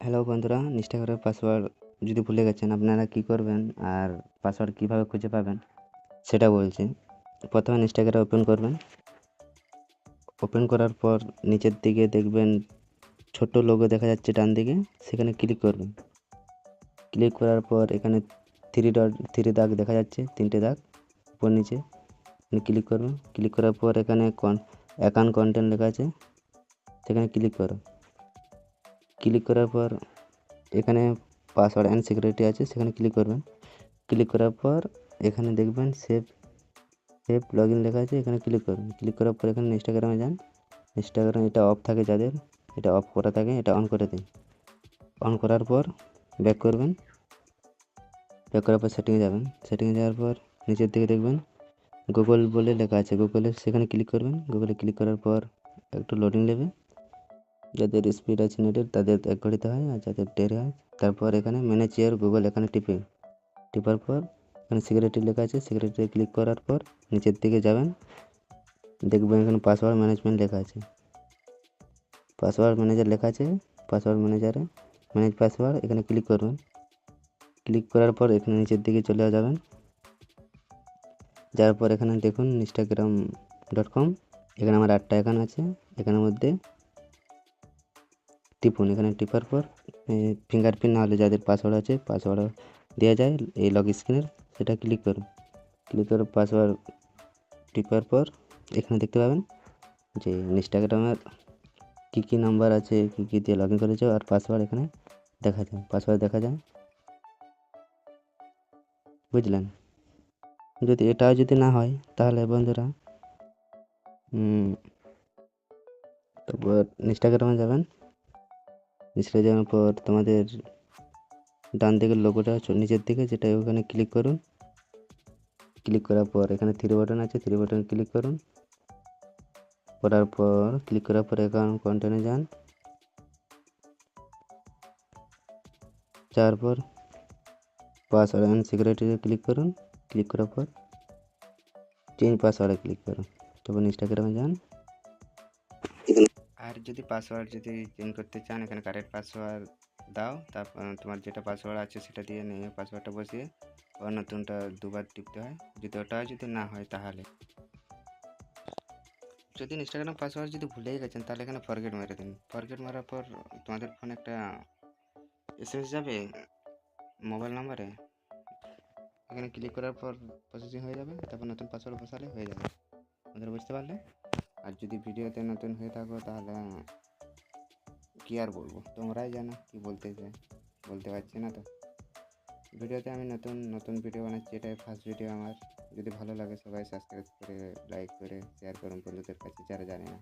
Hello বন্ধুরা, ইনস্টাগ্রামের password যদি ভুলে গেছেন আপনারা কি করবেন আর পাসওয়ার্ড কিভাবে খুঁজে পাবেন সেটা বলছি। প্রথমে ইনস্টাগ্রাম ওপেন করবেন। ওপেন করার পর নিচের দিকে দেখবেন ছোট্ট লোগো দেখা যাচ্ছে ডান দিকে, সেখানে ক্লিক করবেন। ক্লিক করার পর এখানে থ্রি দাগ দেখা যাচ্ছে, তিনটে দাগ উপর নিচে, ক্লিক করবেন। ক্লিক করার পর এখানে অ্যাকাউন্ট কন্টেন্ট লেখা আছে, সেখানে ক্লিক করো। ক্লিক করার পর এখানে পাসওয়ার্ড অ্যান্ড সিকিউরিটি আছে, সেখানে ক্লিক করবেন। ক্লিক করার পর এখানে দেখবেন সেভ লগ ইন লেখা আছে, এখানে ক্লিক করবেন। ক্লিক করার পর এখানে ইনস্টাগ্রামে যান। ইনস্টাগ্রাম এটা অফ থাকে, যাদের এটা অফ করা থাকে এটা অন করে দিন। অন করার পর ব্যাক করবেন। ব্যাক করার পর সেটিংয়ে যাবেন। সেটিংয়ে যাওয়ার পর নিচের দিকে দেখবেন গুগল বলে লেখা আছে, গুগলে সেখানে ক্লিক করবেন। গুগলে ক্লিক করার পর একটু লোডিং নেবে। যাদের স্পিড আছে নেটের তাদের 1 ঘড়িতে হয়, আর যাদের দেরি হয় তারপর এখানে ম্যানেজ ইওর গুগল এখানে টিপার পর এখানে সিকিউরিটি লেখা আছে, সিকিউরিটিতে ক্লিক করার পর নিচের দিকে যাবেন। দেখবেন এখানে পাসওয়ার্ড ম্যানেজমেন্ট লেখা আছে, পাসওয়ার্ড ম্যানেজার লেখা আছে। পাসওয়ার্ড ম্যানেজারে ম্যানেজ পাসওয়ার্ড এখানে ক্লিক করবেন। ক্লিক করার পর এখানে নিচের দিকে চলে যাবেন। যাওয়ার পর এখানে দেখুন instagram.com, এখানে আমার 8টা অ্যাকাউন্ট আছে। এখানের মধ্যে টিপুন। এখানে টিপার পর ফিঙ্গারপ্রিন্ট না হলে যাদের পাসওয়ার্ড আছে, পাসওয়ার্ড দেওয়া যায় এই লগ স্ক্রিনের, সেটা ক্লিক করুন। ক্লিক করে পাসওয়ার্ড টিপার পর এখানে দেখতে পাবেন যে ইনস্টাগ্রামের কী নাম্বার আছে, কী দিয়ে লগ ইন করেছো, আর পাসওয়ার্ড এখানে দেখা যায়। বুঝলেন? যদি এটাও যদি না হয় তাহলে বন্ধুরা তারপর ইনস্টাগ্রামে যাবেন। ইনস্টাগ্রামে যাওয়ার পর তোমাদের ডান দিকের লোগোটা নিচের দিকে, যেটা ওখানে ক্লিক করুন। ক্লিক করার পর এখানে থ্রি বাটন আছে, থ্রি বাটন ক্লিক করুন। ক্লিক করার পর অ্যাকাউন্ট কন্টেন্টে যান। যাওয়ার পর পাসওয়ার্ড অ্যান্ড সিকিউরিটিতে ক্লিক করুন। ক্লিক করার পর চেঞ্জ পাসওয়ার্ডে ক্লিক করুন। তারপর ইনস্টাগ্রামে যান। আর যদি পাসওয়ার্ড চেঞ্জ করতে চান, এখানে কারেক্ট পাসওয়ার্ড দাও। তারপর তোমার যেটা পাসওয়ার্ড আছে সেটা দিয়ে নিয়ে পাসওয়ার্ডটা বসিয়ে আবার নতুনটা দুবার টিপতে হয়। যদি না হয় তাহলে যদি ইনস্টাগ্রাম পাসওয়ার্ড ভুলেই গেছেন তাহলে এখানে ফরগেট মেরে দিন। ফরগেট মারার পর তোমাদের ফোনে একটা এসএমএস যাবে মোবাইল নাম্বারে, এখানে ক্লিক করার পর প্রসেসিং হয়ে যাবে। তারপর নতুন পাসওয়ার্ড বসালে হয়ে যাবে। আপনারা বুঝতে পারলে? আর যদি ভিডিওতে নতুন হয়ে থাকো তাহলে কি আর বলবো, তোমরাই জানো কি বলতে পারছি না তো। ভিডিওতে আমি নতুন ভিডিও বানাচ্ছি, এটাই ফার্স্ট ভিডিও আমার। যদি ভালো লাগে সবাই সাবস্ক্রাইব করে, লাইক করে, শেয়ার করুন বন্ধুদের কাছে যারা জানে না।